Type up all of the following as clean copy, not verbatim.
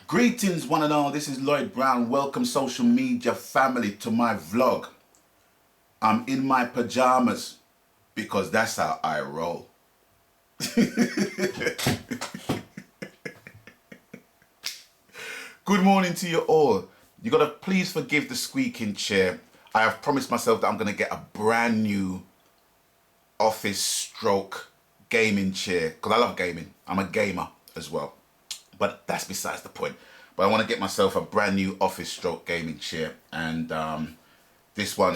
Greetings one and all, this is Lloyd Brown. Welcome social media family to my vlog. I'm in my pajamas because that's how I roll. Good morning to you all. You gotta please forgive the squeaking chair. I have promised myself that I'm gonna get a brand new office stroke gaming chair because I love gaming. I'm a gamer as well. But that's besides the point. But I want to get myself a brand new office stroke gaming chair, and this one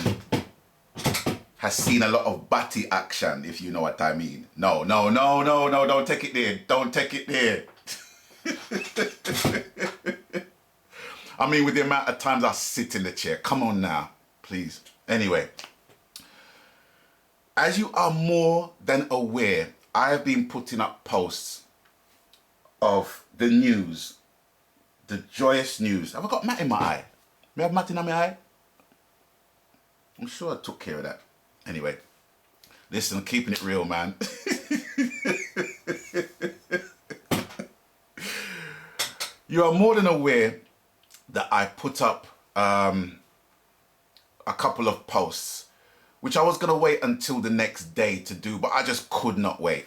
has seen a lot of batty action, if you know what I mean. No, don't take it there. Don't take it there. I mean, with the amount of times I sit in the chair. Come on now, please. Anyway, as you are more than aware, I have been putting up posts of the news, the joyous news. Have I got mat in my eye? May I have mat in my eye? I'm sure I took care of that. Anyway, listen, I'm keeping it real, man. You are more than aware that I put up a couple of posts, which I was going to wait until the next day to do, but I just could not wait.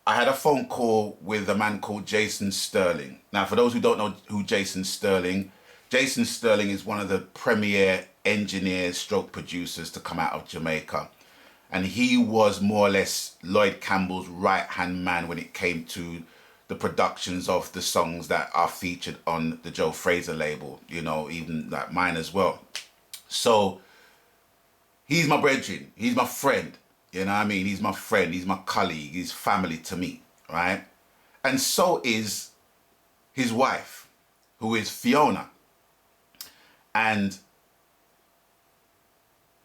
I had a phone call with a man called Jason Sterling. Now, for those who don't know who Jason Sterling is one of the premier engineers stroke producers to come out of Jamaica. And he was more or less Lloyd Campbell's right-hand man when it came to the productions of the songs that are featured on the Joe Fraser label, you know, even like mine as well. So he's my brethren, he's my friend. You know what I mean? He's my friend, he's my colleague, he's family to me, right? And so is his wife, who is Fiona. And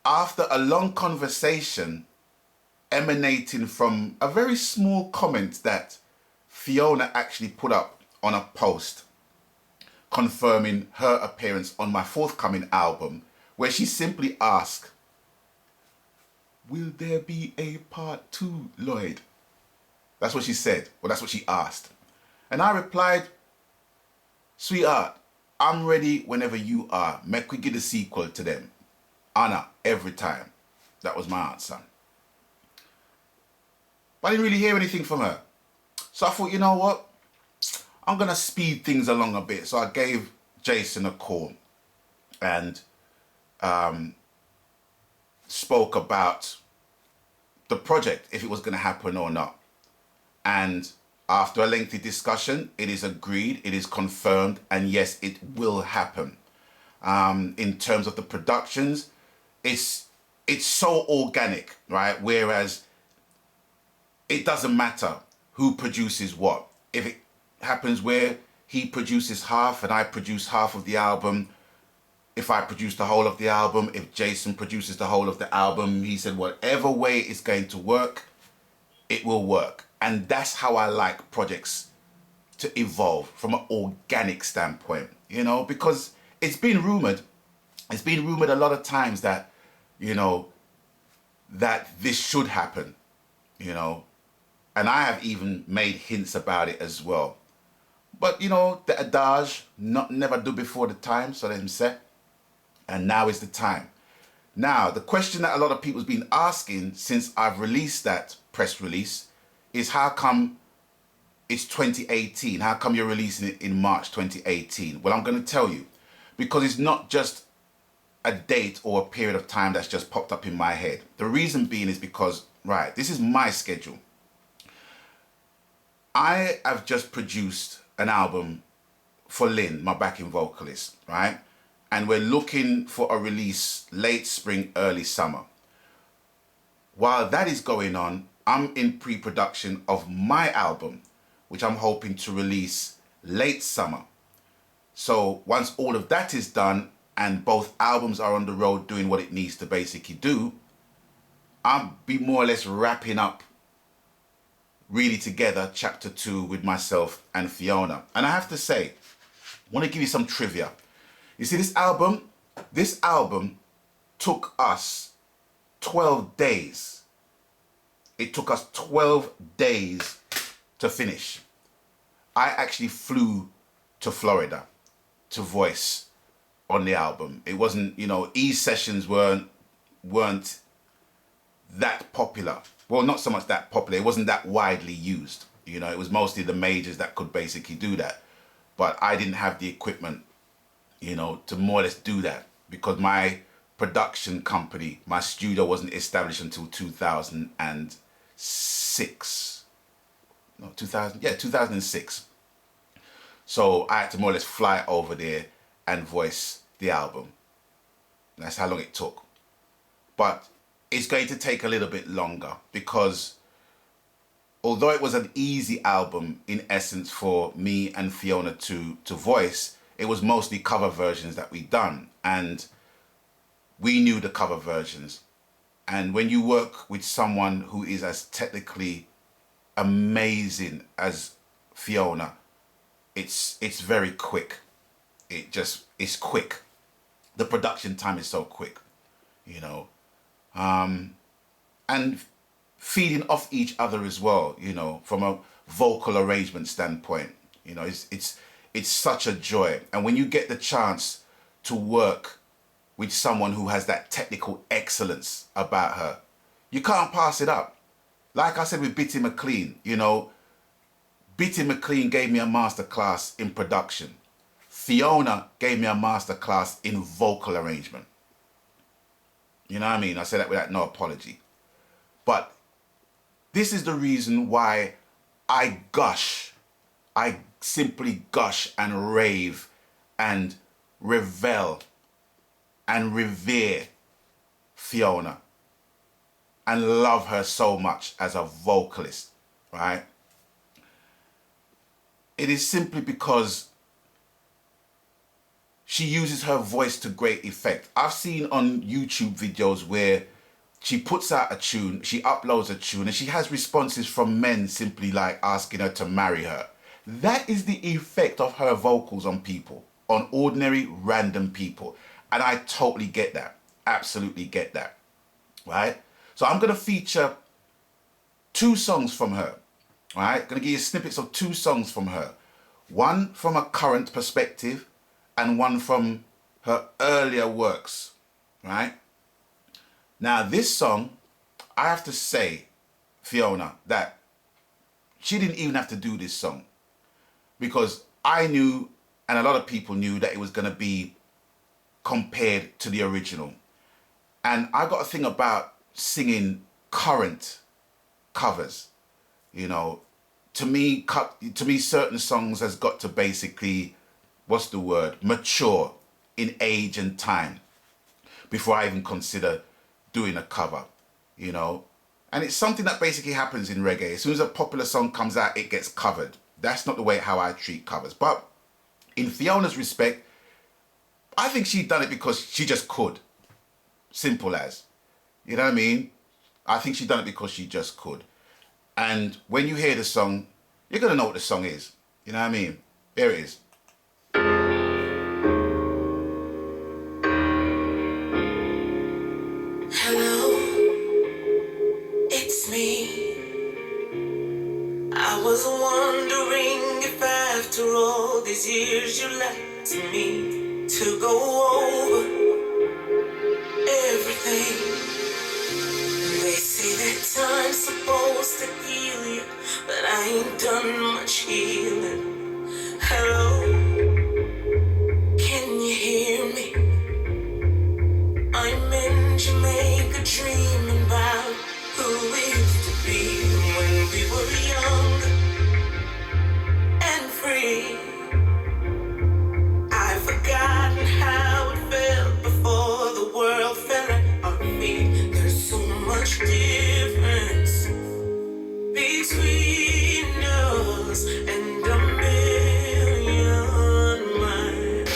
after a long conversation emanating from a very small comment that Fiona actually put up on a post confirming her appearance on my forthcoming album, where she simply asked, "Will there be a part 2, Lloyd?" That's what she said. Well, that's what she asked. And I replied, "Sweetheart, I'm ready whenever you are. Make we get a sequel to them. Honor every time." That was my answer. But I didn't really hear anything from her. So I thought, you know what? I'm going to speed things along a bit. So I gave Jason a call and spoke about the project, if it was going to happen or not. And after a lengthy discussion, it is agreed, it is confirmed, and yes, it will happen. In terms of the productions, it's so organic, right? Whereas it doesn't matter who produces what. If it happens where he produces half and I produce half of the album, if I produce the whole of the album, if Jason produces the whole of the album, he said whatever way it's going to work, it will work. And that's how I like projects to evolve from an organic standpoint, you know, because it's been rumored a lot of times that, you know, that this should happen, you know, and I have even made hints about it as well. But, you know, the adage, never do before the time, so let him say. And now is the time. Now, the question that a lot of people have been asking since I've released that press release is how come it's 2018? How come you're releasing it in March 2018? Well, I'm going to tell you. Because it's not just a date or a period of time that's just popped up in my head. The reason being is because, right, this is my schedule. I have just produced an album for Lynn, my backing vocalist, right? And we're looking for a release late spring, early summer. While that is going on, I'm in pre-production of my album, which I'm hoping to release late summer. So once all of that is done and both albums are on the road doing what it needs to basically do, I'll be more or less wrapping up really together chapter 2 with myself and Fiona. And I have to say, I want to give you some trivia. You see, this album took us 12 days. It took us 12 days to finish. I actually flew to Florida to voice on the album. It wasn't, you know, sessions weren't that popular. Well, not so much that popular. It wasn't that widely used. You know, it was mostly the majors that could basically do that. But I didn't have the equipment, you know, to more or less do that, because my production company, my studio wasn't established until 2006. No, 2006. So I had to more or less fly over there and voice the album. That's how long it took. But it's going to take a little bit longer, because although it was an easy album in essence for me and Fiona to voice, it was mostly cover versions that we'd done, and we knew the cover versions. And when you work with someone who is as technically amazing as Fiona, it's very quick. It's quick. The production time is so quick, you know. And feeding off each other as well, you know, from a vocal arrangement standpoint, you know, it's such a joy. And when you get the chance to work with someone who has that technical excellence about her, you can't pass it up. Like I said with Bitty McLean, you know, Bitty McLean gave me a masterclass in production. Fiona gave me a masterclass in vocal arrangement. You know what I mean? I say that without no apology. But this is the reason why I simply gush and rave and revel and revere Fiona and love her so much as a vocalist, right? It is simply because she uses her voice to great effect. I've seen on YouTube videos where she puts out a tune, she uploads a tune, and she has responses from men simply like asking her to marry her. That is the effect of her vocals on people, on ordinary random people. And I totally get that, absolutely get that, right? So I'm gonna feature 2 songs from her, right? Gonna give you snippets of 2 songs from her. One from a current perspective and one from her earlier works, right? Now this song, I have to say, Fiona, that she didn't even have to do this song, because I knew, and a lot of people knew, that it was gonna be compared to the original. And I got a thing about singing current covers, you know. To me, certain songs has got to basically, what's the word, mature in age and time before I even consider doing a cover, you know. And it's something that basically happens in reggae. As soon as a popular song comes out, it gets covered. That's not the way how I treat covers. But in Fiona's respect, I think she'd done it because she just could. Simple as. You know what I mean? I think she'd done it because she just could. And when you hear the song, you're going to know what the song is. You know what I mean? There it is. Hello, it's me. I was wondering if after all these years you'd like to me to go over everything. They say that time's supposed to heal you, but I ain't done much healing. Hello, can you hear me? I'm in Jamaica dreaming about who we used to be when we were young and free. I've forgotten how it felt before the world fell at our feet. There's so much difference between us and a million miles.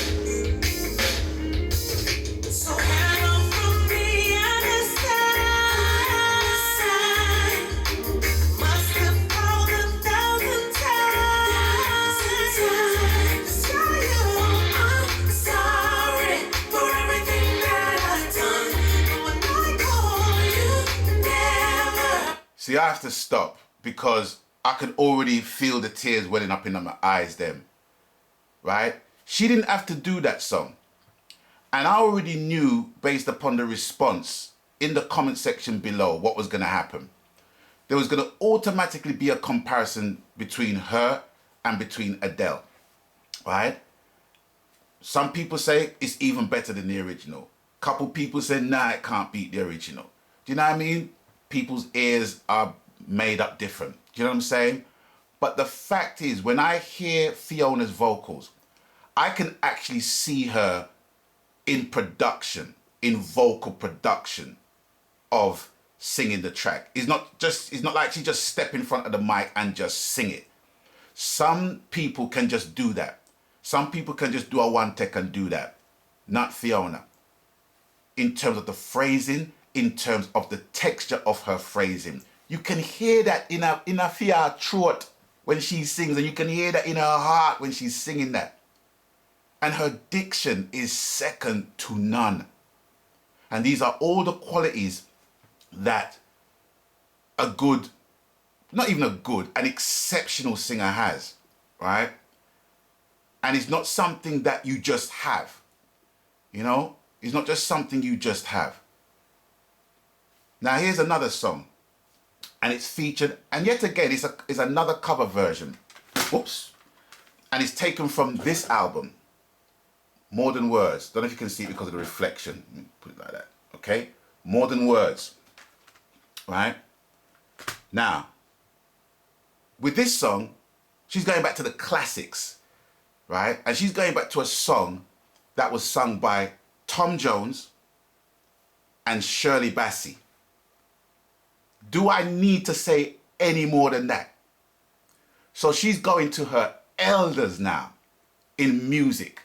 So hello from the other side. Must have called 1,000 times. Tell you I'm sorry for everything that I've done. And when I call you, never. See, I have to stop because I could already feel the tears welling up in my eyes then, right? She didn't have to do that song. And I already knew, based upon the response in the comment section below, what was going to happen. There was going to automatically be a comparison between her and between Adele, right? Some people say it's even better than the original. Couple people say, nah, it can't beat the original. Do you know what I mean? People's ears are made up different. Do you know what I'm saying? But the fact is, when I hear Fiona's vocals, I can actually see her in production, in vocal production of singing the track. It's not like she just step in front of the mic and just sing it. Some people can just do that. Some people can just do a one take and do that. Not Fiona. In terms of the phrasing, in terms of the texture of her phrasing. You can hear that in her Fia throat when she sings, and you can hear that in her heart when she's singing that. And her diction is second to none. And these are all the qualities that a good, not even a good, an exceptional singer has, right? And it's not something that you just have, you know? It's not just something you just have. Now here's another song, and it's featured, and yet again, it's another cover version. Whoops. And it's taken from this album, More Than Words. Don't know if you can see it because of the reflection. Let me put it like that, okay? More Than Words, right? Now, with this song, she's going back to the classics, right? And she's going back to a song that was sung by Tom Jones and Shirley Bassey. Do I need to say any more than that? So she's going to her elders now in music,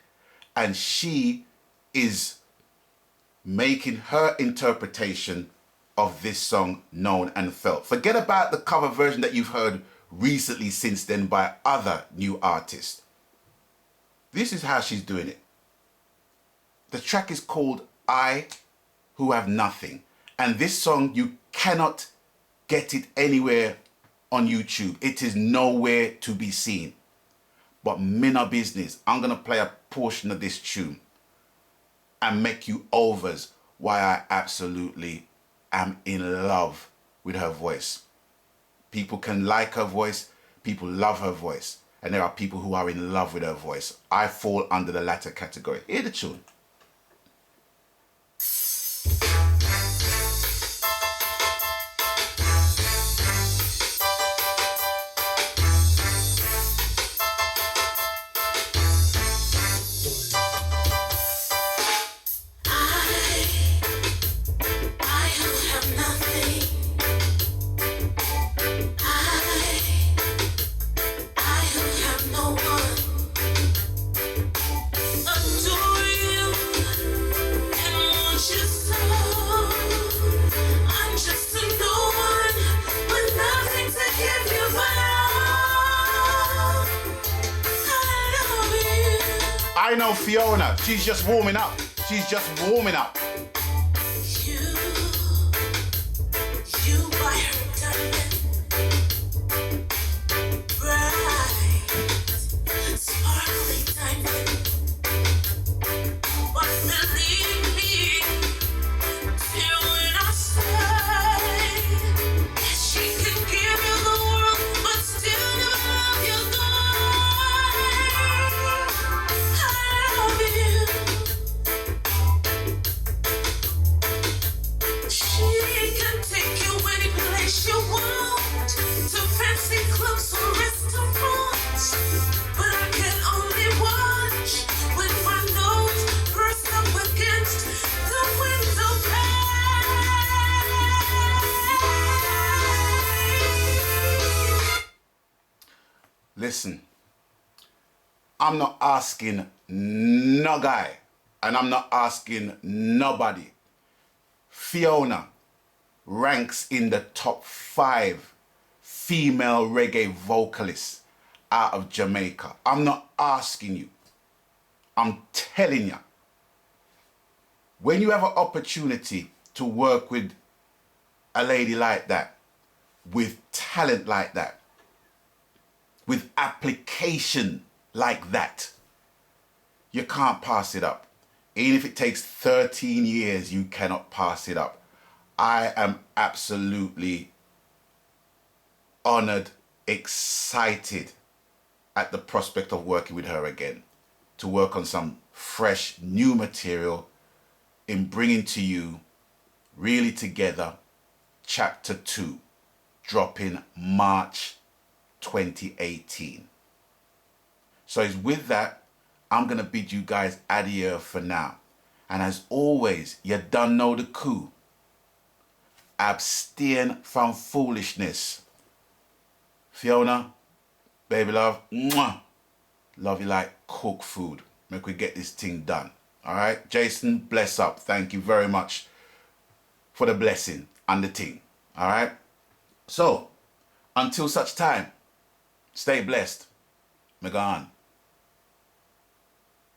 and she is making her interpretation of this song known and felt. Forget about the cover version that you've heard recently since then by other new artists. This is how she's doing it. The track is called I Who Have Nothing. And this song, you cannot get it anywhere on YouTube. It is nowhere to be seen. But minna business, I'm going to play a portion of this tune and make you overs why I absolutely am in love with her voice. People can like her voice, people love her voice, and there are people who are in love with her voice. I fall under the latter category. Hear the tune. I know Fiona, she's just warming up. She's just warming up. You buy her diamond, bright, sparkly diamond. But believe me, till when I say that she can give you the world, but still never love you Listen, I'm not asking no guy, and I'm not asking nobody. Fiona ranks in the top 5 female reggae vocalists out of Jamaica. I'm not asking you. I'm telling you. When you have an opportunity to work with a lady like that, with talent like that, with application like that, you can't pass it up. Even if it takes 13 years, you cannot pass it up. I am absolutely honored, excited at the prospect of working with her again, to work on some fresh new material in bringing to you Really Together Chapter 2, dropping March 2018. So it's with that, I'm going to bid you guys adieu for now. And as always, you done know the coup. Abstain from foolishness. Fiona, baby love, mwah. Love you like cook food. Make we get this thing done. All right, Jason, bless up. Thank you very much for the blessing and the thing. All right. So, until such time, stay blessed. Me gone.